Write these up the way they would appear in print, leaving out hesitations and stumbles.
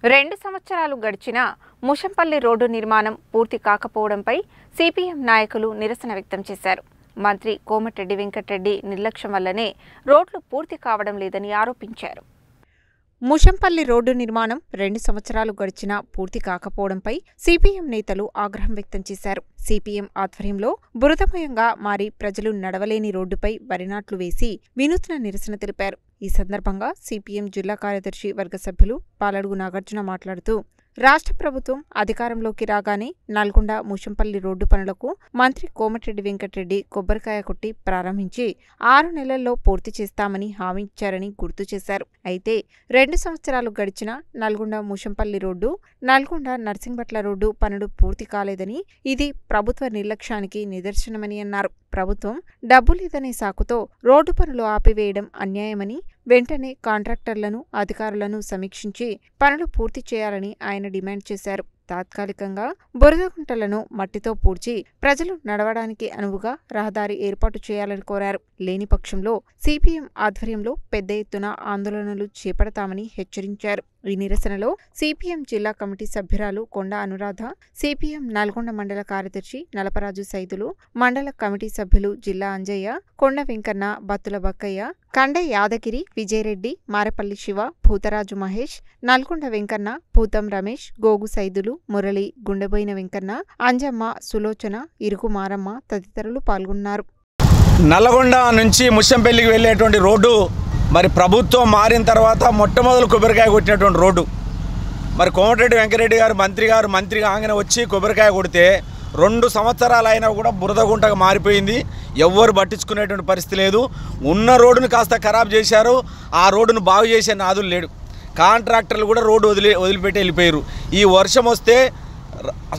2 సంవత్సరాలు గడిచినా ముషంపల్లి రోడ్డు నిర్మాణం పూర్తి కాకపోవడంపై సిపిఎం నాయకులు నిరసన వ్యక్తం చేశారు. మంత్రి కోమటిరెడ్డి వెంకటరెడ్డి నిర్లక్ష్యం వల్లనే రోడ్లు పూర్తి కావడం లేదని ఆరోపించారు. ముషంపల్లి రోడ్డు నిర్మాణం 2 సంవత్సరాలు గడిచినా పూర్తి కాకపోవడంపై సిపిఎం నేతలు ఆగ్రహం వ్యక్తం చేశారు. సిపిఎం ఆధ్వర్యంలో బురదమయంగా మారి ప్రజలు నడవలేని రోడ్డుపై వరినాట్లు వేసి వినూత్న నిరసన తెలిపారు. ఈ సందర్భంగా సిపిఎం జిల్లా కార్యదర్శి వర్గ సభ్యులు పాలడుగు నాగార్జున మాట్లాడుతూ, రాష్ట్ర ప్రభుత్వం అధికారంలోకి రాగానే నల్గొండ ముషంపల్లి రోడ్డు పనులకు మంత్రి కోమటిరెడ్డి వెంకటరెడ్డి కొబ్బరికాయ కొట్టి ప్రారంభించి 6 నెలల్లో పూర్తి చేస్తామని హామీ ఇచ్చారని గుర్తు చేశారు. అయితే 2 సంవత్సరాలు గడిచినా నల్గొండ ముషంపల్లి రోడ్డు, నల్గొండ నర్సింగ్భట్ల రోడ్డు పనులు పూర్తి కాలేదని, ఇది ప్రభుత్వ నిర్లక్ష్యానికి నిదర్శనమని అన్నారు. ప్రభుత్వం డబ్బు లేదనే సాకుతో రోడ్డు పనులు ఆపివేయడం అన్యాయమని, వెంటనే కాంట్రాక్టర్లను, అధికారులను సమీక్షించి పనులు పూర్తి చేయాలని ఆయన డిమాండ్ చేశారు. తాత్కాలికంగా బురదగుంటలను మట్టితో పూడ్చి ప్రజలు నడవడానికి అనువుగా రహదారి ఏర్పాటు చేయాలని కోరారు. లేని పక్షంలో సిపిఎం ఆధ్వర్యంలో పెద్ద ఎత్తున ఆందోళనలు చేపడతామని హెచ్చరించారు. ఈ నిరసనలో సిపిఎం జిల్లా కమిటీ సభ్యురాలు కొండ అనురాధ, సిపిఎం నల్గొండ మండల కార్యదర్శి నలపరాజు సైదులు, మండల కమిటీ సభ్యులు జిల్లా అంజయ్య, కొండ వెంకన్న, బత్తుల బక్కయ్య, కండే యాదగిరి, విజయరెడ్డి, మారెపల్లి శివ, భూతరాజు మహేష్, నల్గొండ వెంకన్న, పూతం రమేష్, గోగు సైదులు, మురళి, గుండెబోయిన వెంకన్న, అంజమ్మ, సులోచన, ఇరుగు మారమ్మ తదితరులు పాల్గొన్నారు. నల్గొండ నుంచి ముషంపల్లికి వెళ్ళేటువంటి రోడ్డు మరి ప్రభుత్వం మారిన తర్వాత మొట్టమొదలు కొబ్బరికాయ కొట్టినటువంటి రోడ్డు. మరి కోమటిరెడ్డి వెంకటరెడ్డి గారు మంత్రి కాగానే వచ్చి కొబ్బరికాయ కొడితే 2 సంవత్సరాలు అయినా కూడా బురదగుంటగా మారిపోయింది. ఎవ్వరు పట్టించుకునేటువంటి పరిస్థితి లేదు. ఉన్న రోడ్డును కాస్త ఖరాబ్ చేశారు. ఆ రోడ్డును బాగు చేసే నాదులు లేడు. కాంట్రాక్టర్లు కూడా రోడ్డు వదిలిపెట్టి వెళ్ళిపోయారు. ఈ వర్షం వస్తే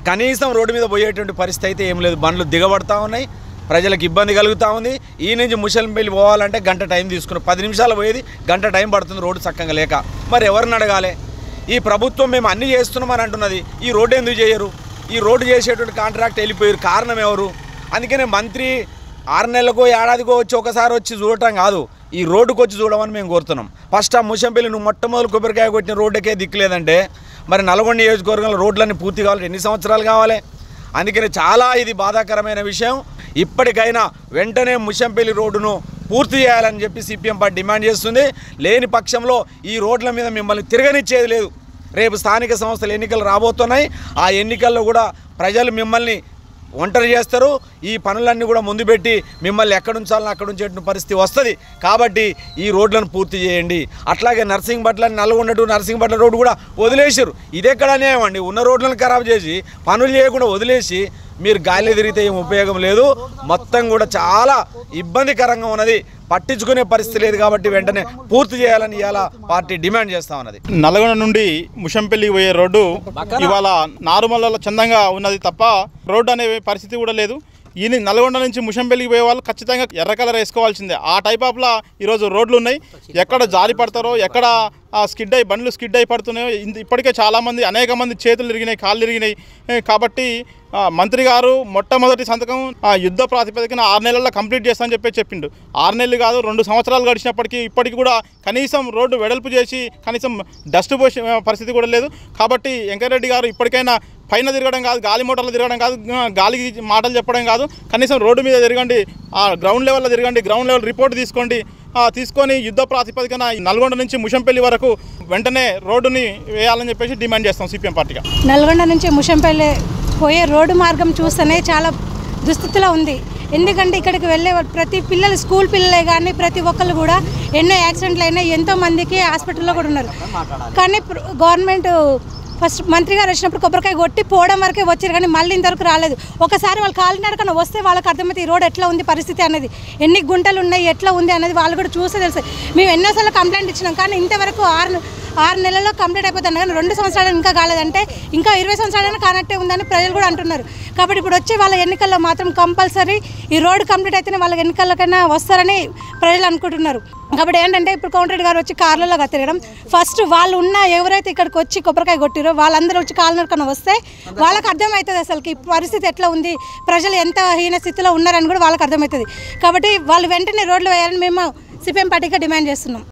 కనీసం రోడ్డు మీద పోయేటువంటి పరిస్థితి అయితే ఏం లేదు. బండ్లు దిగబడతా ఉన్నాయి, ప్రజలకు ఇబ్బంది కలుగుతూ ఉంది. ఈ నుంచి ముషంపల్లి పోవాలంటే గంట టైం తీసుకుని 10 నిమిషాలు పోయేది గంట టైం పడుతుంది రోడ్డు చక్కగా లేక. మరి ఎవరిని అడగాలి? ఈ ప్రభుత్వం మేము అన్నీ చేస్తున్నామని అంటున్నది, ఈ రోడ్డు ఎందుకు చేయరు? ఈ రోడ్డు చేసేటువంటి కాంట్రాక్ట్ వెళ్ళిపోయారు. కారణం ఎవరు? అందుకనే మంత్రి 6 నెలలకో ఏడాదికో వచ్చి ఒకసారి వచ్చి చూడటం కాదు, ఈ రోడ్డుకు వచ్చి చూడమని మేము కోరుతున్నాం. ఫస్ట్ ఆ ముషంపల్లి నువ్వు మొట్టమొదటి కొబ్బరికాయ కొట్టిన రోడ్డుకే దిక్కులేదంటే మరి నల్గొండ నియోజకవర్గంలో రోడ్లన్నీ పూర్తి కావాలి, ఎన్ని సంవత్సరాలు కావాలి? అందుకని చాలా ఇది బాధాకరమైన విషయం. ఇప్పటికైనా వెంటనే ముషంపల్లి రోడ్డును పూర్తి చేయాలని చెప్పి సిపిఎం పార్టీ డిమాండ్ చేస్తుంది. లేని పక్షంలో ఈ రోడ్ల మీద మిమ్మల్ని తిరగనిచ్చేది లేదు. రేపు స్థానిక సంస్థల ఎన్నికలు రాబోతున్నాయి. ఆ ఎన్నికల్లో కూడా ప్రజలు మిమ్మల్ని ఒంటరి చేస్తారు. ఈ పనులన్నీ కూడా ముందు పెట్టి మిమ్మల్ని ఎక్కడుంచాలని అక్కడ ఉంచేటువంటి పరిస్థితి వస్తుంది. కాబట్టి ఈ రోడ్లను పూర్తి చేయండి. అట్లాగే నల్గొండ టు నర్సింగ్భట్ల రోడ్డు కూడా వదిలేసారు. ఇదెక్కడ అన్యాయం అండి? ఉన్న రోడ్లను ఖరాబ్ చేసి పనులు చేయకుండా వదిలేసి మీరు గాలి తిరిగితే ఏం ఉపయోగం లేదు. మొత్తం కూడా చాలా ఇబ్బందికరంగా ఉన్నది. పట్టించుకునే పరిస్థితి లేదు. కాబట్టి వెంటనే పూర్తి చేయాలని ఇవాళ పార్టీ డిమాండ్ చేస్తా ఉన్నది. నల్గొండ నుండి ముషంపల్లికి పోయే రోడ్డు ఇవాళ నార్మల్ చందంగా ఉన్నది తప్ప రోడ్డు అనే పరిస్థితి కూడా లేదు. ఈ నల్గొండ నుంచి ముషంపల్లికి పోయే వాళ్ళు ఖచ్చితంగా ఎర్ర కలర్ వేసుకోవాల్సిందే. ఆ టైప్ ఆఫ్లా ఈరోజు రోడ్లు ఉన్నాయి. ఎక్కడ జారి పడతారో, ఎక్కడ బండ్లు స్కిడ్ అయి పడుతున్నాయో. ఇప్పటికే చాలామంది అనేక మంది చేతులు ఇరిగినాయి, కాళ్ళు ఇరిగినాయి. కాబట్టి మంత్రి గారు మొట్టమొదటి సంతకం యుద్ధ ప్రాతిపదికన 6 నెలల్లో కంప్లీట్ చేస్తామని చెప్పిండు. 6 నెలలు కాదు, 2 సంవత్సరాలు గడిచినప్పటికీ ఇప్పటికి కూడా కనీసం రోడ్డు వెడల్పు చేసి కనీసం డస్ట్ పోసే పరిస్థితి కూడా లేదు. కాబట్టి వెంకటరెడ్డి గారు ఇప్పటికైనా పైన తిరగడం కాదు, గాలి మోటార్లు తిరగడం కాదు, గాలికి మాటలు చెప్పడం కాదు, కనీసం రోడ్డు మీద తిరగండి, గ్రౌండ్ లెవెల్లో తిరగండి, గ్రౌండ్ లెవెల్ రిపోర్ట్ తీసుకొని యుద్ధ ప్రాతిపదికన నల్గొండ నుంచి ముషంపల్లి వరకు వెంటనే రోడ్డుని వేయాలని చెప్పేసి డిమాండ్ చేస్తాం సిపిఎం పార్టీగా. నల్గొండ నుంచి ముషంపల్లి పోయే రోడ్డు మార్గం చూస్తేనే చాలా దుస్థితిలో ఉంది. ఎందుకంటే ఇక్కడికి వెళ్ళే ప్రతి పిల్లలు, స్కూల్ పిల్లలే కానీ ప్రతి ఒక్కరు కూడా ఎన్నో యాక్సిడెంట్లు అయినాయి. ఎంతోమందికి హాస్పిటల్లో కూడా ఉన్నారు. కానీ గవర్నమెంట్ ఫస్ట్ మంత్రి గారు వచ్చినప్పుడు కొబ్బరికాయ కొట్టి పోవడం వరకే వచ్చారు, కానీ మళ్ళీ ఇంతవరకు రాలేదు. ఒకసారి వాళ్ళు కాలినడకన వస్తే వాళ్ళకి అర్థమైతే ఈ రోడ్ ఎట్లా ఉంది పరిస్థితి అనేది, ఎన్ని గుంటలు ఉన్నాయి, ఎట్లా ఉంది అనేది వాళ్ళు కూడా చూస్తే తెలుసు. మేము ఎన్నోసార్లు కంప్లైంట్ ఇచ్చినాం, కానీ ఇంతవరకు 6 నెలల్లో కంప్లీట్ అయిపోతుంది. కానీ 2 సంవత్సరాలు ఇంకా కాలేదంటే ఇంకా 20 సంవత్సరాలైనా కానట్టే ఉందని ప్రజలు కూడా అంటున్నారు. కాబట్టి ఇప్పుడు వచ్చే వాళ్ళ ఎన్నికల్లో మాత్రం కంపల్సరీ ఈ రోడ్డు కంప్లీట్ అయితేనే వాళ్ళ ఎన్నికలకైనా వస్తారని ప్రజలు అనుకుంటున్నారు. కాబట్టి ఏంటంటే ఇప్పుడు కోమటిరెడ్డి గారు వచ్చి కార్లలో తిరగడం, ఫస్ట్ వాళ్ళు ఉన్న ఎవరైతే ఇక్కడికి వచ్చి కొబ్బరికాయ కొట్టిరో వాళ్ళందరూ వచ్చి కాలినడకన వస్తే వాళ్ళకి అర్థమవుతుంది అసలుకి పరిస్థితి ఎట్లా ఉంది, ప్రజలు ఎంత హీన స్థితిలో ఉన్నారని కూడా వాళ్ళకి అర్థమవుతుంది. కాబట్టి వాళ్ళు వెంటనే రోడ్లు వేయాలని మేము సిపిఎం పార్టీగా డిమాండ్ చేస్తున్నాం.